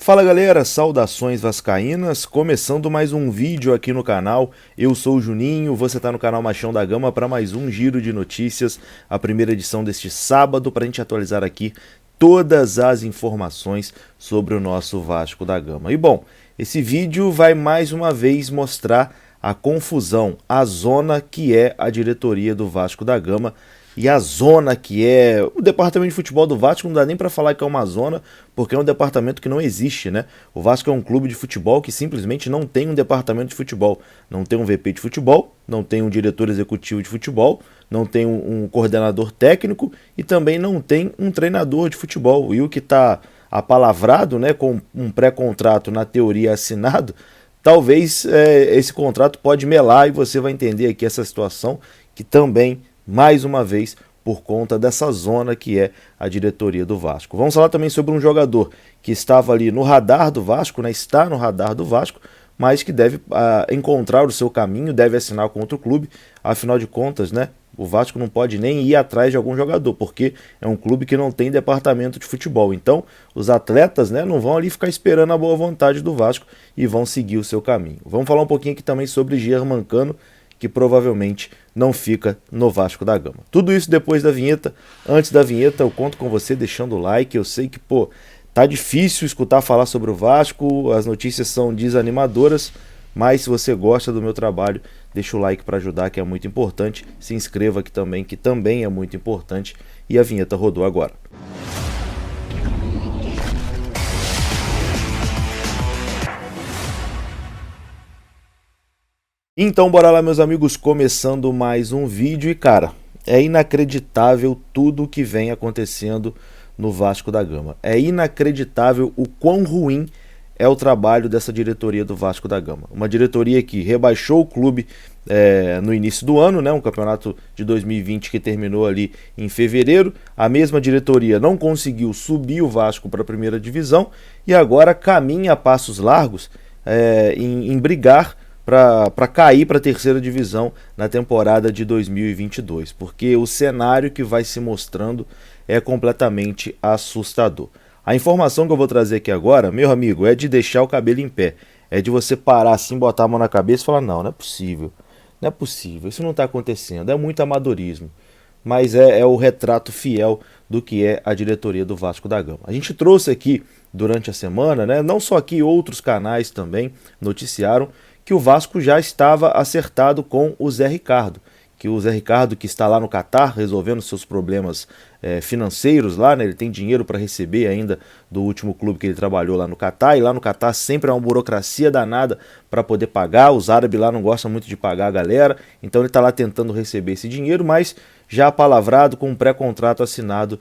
Fala galera, saudações vascaínas, começando mais um vídeo aqui no canal. Eu sou o Juninho, você está no canal Machão da Gama para mais um giro de notícias, a primeira edição deste sábado, para a gente atualizar aqui todas as informações sobre o nosso Vasco da Gama. E bom, esse vídeo vai mais uma vez mostrar a confusão, a zona que é a diretoria do Vasco da Gama e a zona que é o departamento de futebol do Vasco. Não dá nem para falar que é uma zona, porque é um departamento que não existe, né? O Vasco é um clube de futebol que simplesmente não tem um departamento de futebol, não tem um VP de futebol, não tem um diretor executivo de futebol, não tem um coordenador técnico e também não tem um treinador de futebol. E o que está apalavrado, né, com um pré-contrato na teoria assinado, talvez esse contrato pode melar, e você vai entender aqui essa situação que também, mais uma vez, por conta dessa zona que é a diretoria do Vasco. Vamos falar também sobre um jogador que estava ali no radar do Vasco, né? Está no radar do Vasco, mas que deve encontrar o seu caminho, deve assinar com outro clube. Afinal de contas, né? O Vasco não pode nem ir atrás de algum jogador, porque é um clube que não tem departamento de futebol. Então, os atletas, né, não vão ali ficar esperando a boa vontade do Vasco e vão seguir o seu caminho. Vamos falar um pouquinho aqui também sobre Germancano, que provavelmente não fica no Vasco da Gama. Tudo isso depois da vinheta. Antes da vinheta, eu conto com você deixando o like. Eu sei que, tá difícil escutar falar sobre o Vasco, as notícias são desanimadoras, mas se você gosta do meu trabalho, deixa o like para ajudar, que é muito importante. Se inscreva aqui também, que também é muito importante. E a vinheta rodou agora. Então bora lá, meus amigos, começando mais um vídeo. E cara, é inacreditável tudo o que vem acontecendo no Vasco da Gama. É inacreditável o quão ruim é o trabalho dessa diretoria do Vasco da Gama. Uma diretoria que rebaixou o clube no início do ano, né? Um campeonato de 2020 que terminou ali em fevereiro. A mesma diretoria não conseguiu subir o Vasco para a primeira divisão e agora caminha a passos largos em brigar para cair para a terceira divisão na temporada de 2022, porque o cenário que vai se mostrando é completamente assustador. A informação que eu vou trazer aqui agora, meu amigo, é de deixar o cabelo em pé, é de você parar assim, botar a mão na cabeça e falar, não é possível, não é possível, isso não está acontecendo, é muito amadorismo. Mas é o retrato fiel do que é a diretoria do Vasco da Gama. A gente trouxe aqui durante a semana, né, não só aqui, outros canais também noticiaram que o Vasco já estava acertado com o Zé Ricardo, que o Zé Ricardo, que está lá no Catar resolvendo seus problemas financeiros lá, né? Ele tem dinheiro para receber ainda do último clube que ele trabalhou lá no Catar, e lá no Catar sempre é uma burocracia danada para poder pagar. Os árabes lá não gostam muito de pagar a galera, então ele está lá tentando receber esse dinheiro, mas já apalavrado com um pré-contrato assinado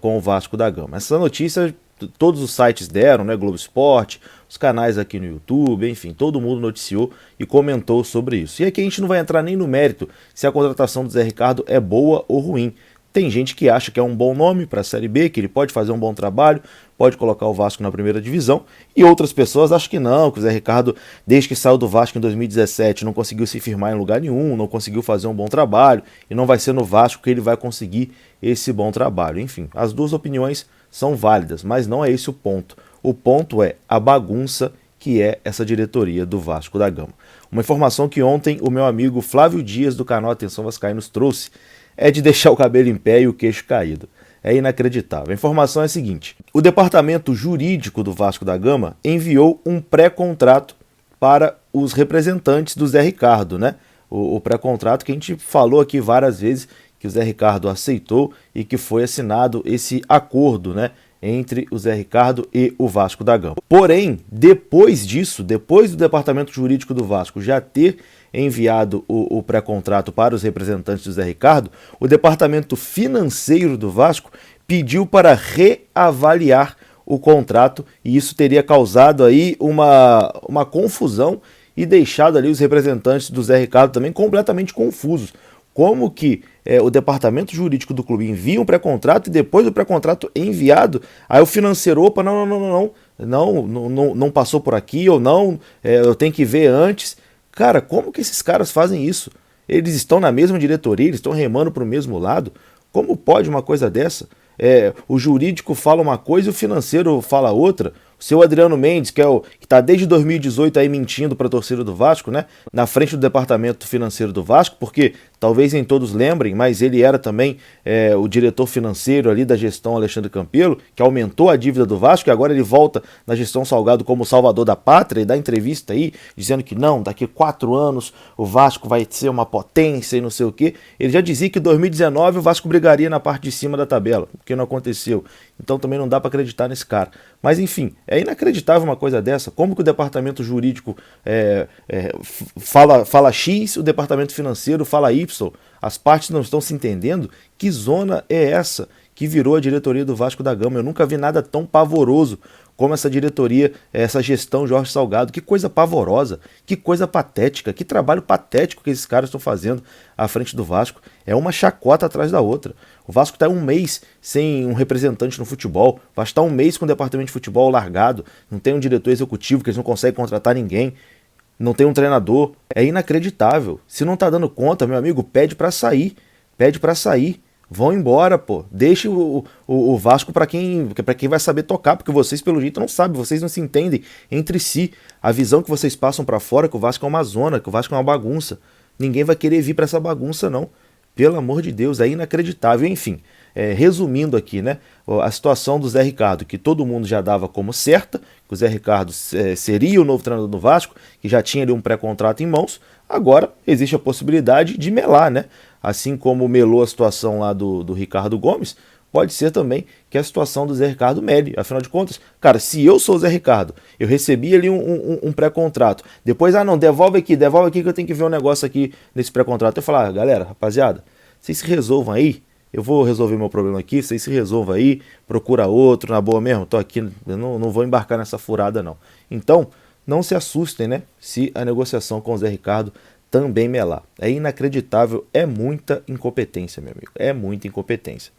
com o Vasco da Gama. Essa notícia todos os sites deram, né? Globo Esporte, os canais aqui no YouTube, enfim, todo mundo noticiou e comentou sobre isso. E aqui a gente não vai entrar nem no mérito se a contratação do Zé Ricardo é boa ou ruim. Tem gente que acha que é um bom nome para a Série B, que ele pode fazer um bom trabalho, pode colocar o Vasco na primeira divisão, e outras pessoas acham que não, que o Zé Ricardo, desde que saiu do Vasco em 2017, não conseguiu se firmar em lugar nenhum, não conseguiu fazer um bom trabalho, e não vai ser no Vasco que ele vai conseguir esse bom trabalho. Enfim, as duas opiniões são válidas, mas não é esse o ponto. O ponto é a bagunça que é essa diretoria do Vasco da Gama. Uma informação que ontem o meu amigo Flávio Dias, do canal Atenção Vascaínos, trouxe é de deixar o cabelo em pé e o queixo caído. É inacreditável. A informação é a seguinte: o departamento jurídico do Vasco da Gama enviou um pré-contrato para os representantes do Zé Ricardo, né? O pré-contrato que a gente falou aqui várias vezes, que o Zé Ricardo aceitou e que foi assinado esse acordo, né, entre o Zé Ricardo e o Vasco da Gama. Porém, depois disso, depois do departamento jurídico do Vasco já ter enviado o pré-contrato para os representantes do Zé Ricardo, o departamento financeiro do Vasco pediu para reavaliar o contrato, e isso teria causado aí uma confusão e deixado ali os representantes do Zé Ricardo também completamente confusos. Como que o departamento jurídico do clube envia um pré-contrato e depois do pré-contrato enviado, aí o financeiro, opa, não passou por aqui, ou não, eu tenho que ver antes. Cara, como que esses caras fazem isso? Eles estão na mesma diretoria, eles estão remando para o mesmo lado? Como pode uma coisa dessa? O jurídico fala uma coisa e o financeiro fala outra. O seu Adriano Mendes, que está desde 2018 aí mentindo para a torcida do Vasco, né? Na frente do departamento financeiro do Vasco, porque talvez nem todos lembrem, mas ele era também o diretor financeiro ali da gestão Alexandre Campelo, que aumentou a dívida do Vasco, e agora ele volta na gestão Salgado como salvador da pátria, e dá entrevista aí, dizendo que não, daqui a 4 anos o Vasco vai ser uma potência e não sei o quê. Ele já dizia que em 2019 o Vasco brigaria na parte de cima da tabela, o que não aconteceu. Então também não dá para acreditar nesse cara. Mas enfim, é inacreditável uma coisa dessa. Como que o departamento jurídico fala X, o departamento financeiro fala Y? As partes não estão se entendendo? Que zona é essa que virou a diretoria do Vasco da Gama? Eu nunca vi nada tão pavoroso como essa diretoria, essa gestão Jorge Salgado. Que coisa pavorosa, que coisa patética, que trabalho patético que esses caras estão fazendo à frente do Vasco. É uma chacota atrás da outra. O Vasco está 1 mês sem um representante no futebol, o Vasco está 1 mês com o departamento de futebol largado, não tem um diretor executivo, que eles não conseguem contratar ninguém, não tem um treinador. É inacreditável. Se não tá dando conta, meu amigo, pede para sair. Pede para sair. Vão embora, pô. Deixe o Vasco para quem vai saber tocar, porque vocês, pelo jeito, não sabem, vocês não se entendem entre si. A visão que vocês passam para fora é que o Vasco é uma zona, que o Vasco é uma bagunça. Ninguém vai querer vir para essa bagunça, não. Pelo amor de Deus, é inacreditável. Enfim, resumindo aqui, né, a situação do Zé Ricardo, que todo mundo já dava como certa, que o Zé Ricardo seria o novo treinador do Vasco, que já tinha ali um pré-contrato em mãos. Agora existe a possibilidade de melar, né? Assim como melou a situação lá do Ricardo Gomes, pode ser também que a situação do Zé Ricardo mele. Afinal de contas, cara, se eu sou o Zé Ricardo, eu recebi ali um pré-contrato, depois, não, devolve aqui que eu tenho que ver um negócio aqui nesse pré-contrato. Eu falar, galera, rapaziada, vocês se resolvam aí, eu vou resolver meu problema aqui, vocês se resolvam aí, procura outro, na boa mesmo, tô aqui, eu não vou embarcar nessa furada não. Então, não se assustem, né, se a negociação com o Zé Ricardo também melar. É inacreditável, é muita incompetência, meu amigo, é muita incompetência.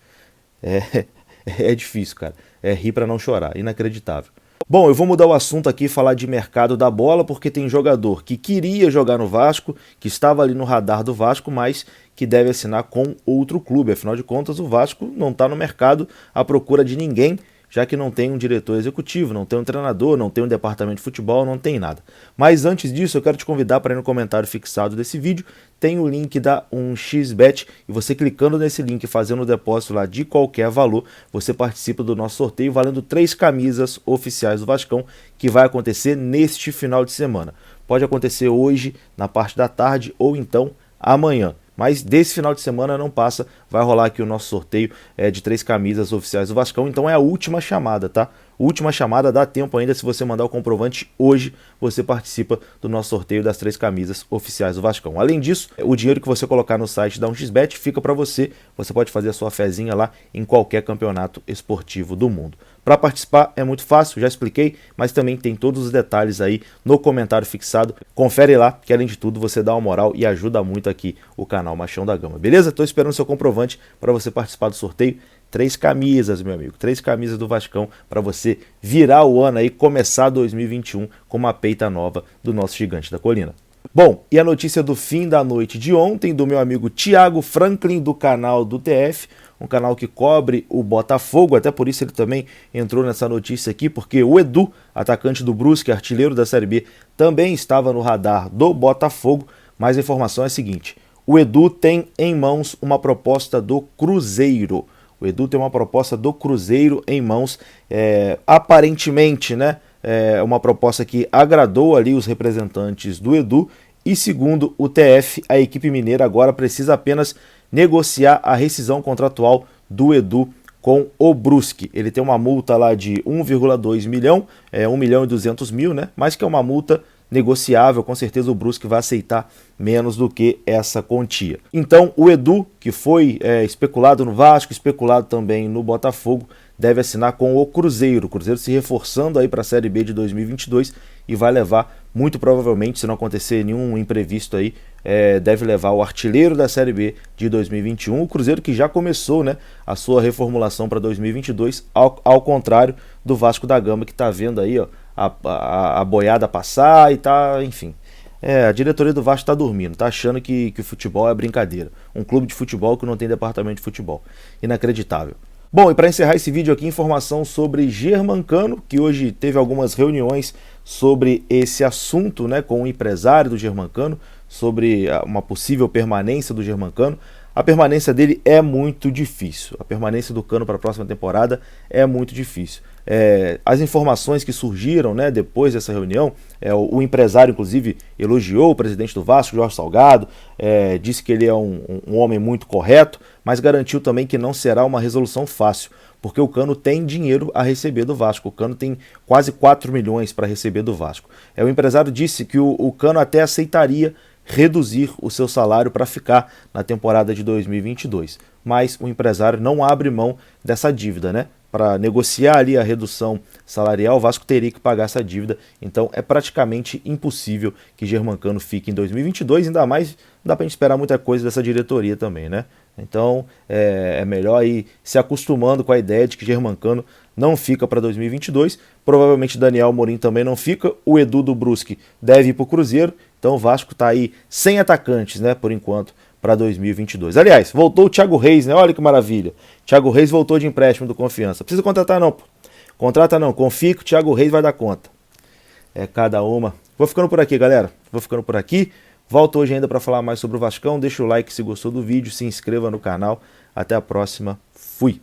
É difícil, cara. É rir pra não chorar, inacreditável. Bom, eu vou mudar o assunto aqui e falar de mercado da bola, porque tem jogador que queria jogar no Vasco, que estava ali no radar do Vasco, mas que deve assinar com outro clube. Afinal de contas, o Vasco não está no mercado à procura de ninguém, já que não tem um diretor executivo, não tem um treinador, não tem um departamento de futebol, não tem nada. Mas antes disso, eu quero te convidar para ir no comentário fixado desse vídeo, tem o link da 1xBet, e você clicando nesse link e fazendo o depósito lá de qualquer valor, você participa do nosso sorteio valendo 3 camisas oficiais do Vascão, que vai acontecer neste final de semana. Pode acontecer hoje, na parte da tarde, ou então amanhã. Mas desse final de semana não passa, vai rolar aqui o nosso sorteio de 3 camisas oficiais do Vascão, então é a última chamada, tá? Última chamada, dá tempo ainda, se você mandar o comprovante hoje, você participa do nosso sorteio das 3 camisas oficiais do Vascão. Além disso, o dinheiro que você colocar no site da 1xBet fica para você pode fazer a sua fezinha lá em qualquer campeonato esportivo do mundo. Para participar é muito fácil, já expliquei, mas também tem todos os detalhes aí no comentário fixado. Confere lá, que além de tudo você dá uma moral e ajuda muito aqui o canal Machão da Gama, beleza? Tô esperando seu comprovante para você participar do sorteio. 3 camisas, meu amigo, 3 camisas do Vascão para você virar o ano aí, começar 2021 com uma peita nova do nosso gigante da colina. Bom, e a notícia do fim da noite de ontem, do meu amigo Thiago Franklin, do canal do TF, um canal que cobre o Botafogo, até por isso ele também entrou nessa notícia aqui, porque o Edu, atacante do Brusque, artilheiro da Série B, também estava no radar do Botafogo, mas a informação é a seguinte: o Edu tem em mãos uma proposta do Cruzeiro. O Edu tem uma proposta do Cruzeiro em mãos, aparentemente, né? É uma proposta que agradou ali os representantes do Edu, e segundo o TF, a equipe mineira agora precisa apenas negociar a rescisão contratual do Edu com o Brusque. Ele tem uma multa lá de 1,2 milhão, 1.200.000, né? Mas que é uma multa negociável, com certeza o Brusque vai aceitar menos do que essa quantia. Então o Edu, que foi especulado no Vasco, especulado também no Botafogo, deve assinar com o Cruzeiro. O Cruzeiro se reforçando aí para a Série B de 2022 e vai levar, muito provavelmente, se não acontecer nenhum imprevisto aí, deve levar o artilheiro da Série B de 2021. O Cruzeiro que já começou, né, a sua reformulação para 2022, ao contrário do Vasco da Gama, que está vendo aí, ó, a boiada passar e tá, enfim. A diretoria do Vasco está dormindo, está achando que o futebol é brincadeira. Um clube de futebol que não tem departamento de futebol. Inacreditável. Bom, e para encerrar esse vídeo aqui, informação sobre Germancano, que hoje teve algumas reuniões sobre esse assunto, né, com o empresário do Germancano, sobre uma possível permanência do Germancano. A permanência dele é muito difícil. A permanência do Cano para a próxima temporada é muito difícil. As informações que surgiram, né, depois dessa reunião, o empresário, inclusive, elogiou o presidente do Vasco, Jorge Salgado, disse que ele é um homem muito correto, mas garantiu também que não será uma resolução fácil, porque o Cano tem dinheiro a receber do Vasco. O Cano tem quase 4 milhões para receber do Vasco. O empresário disse que o Cano até aceitaria reduzir o seu salário para ficar na temporada de 2022. Mas o empresário não abre mão dessa dívida, né? Para negociar ali a redução salarial, o Vasco teria que pagar essa dívida. Então é praticamente impossível que Germancano fique em 2022, ainda mais dá para a gente esperar muita coisa dessa diretoria também, né? Então é melhor ir se acostumando com a ideia de que Germancano não fica para 2022. Provavelmente Daniel Amorim também não fica. O Edu do Brusque deve ir para o Cruzeiro. Então o Vasco está aí sem atacantes, né, por enquanto, para 2022. Aliás, voltou o Thiago Reis, né? Olha que maravilha. Thiago Reis voltou de empréstimo do Confiança. Precisa contratar não, pô. Contrata não. Confia que o Thiago Reis vai dar conta. É cada uma. Vou ficando por aqui, galera. Vou ficando por aqui. Volto hoje ainda para falar mais sobre o Vascão. Deixa o like se gostou do vídeo, se inscreva no canal. Até a próxima. Fui.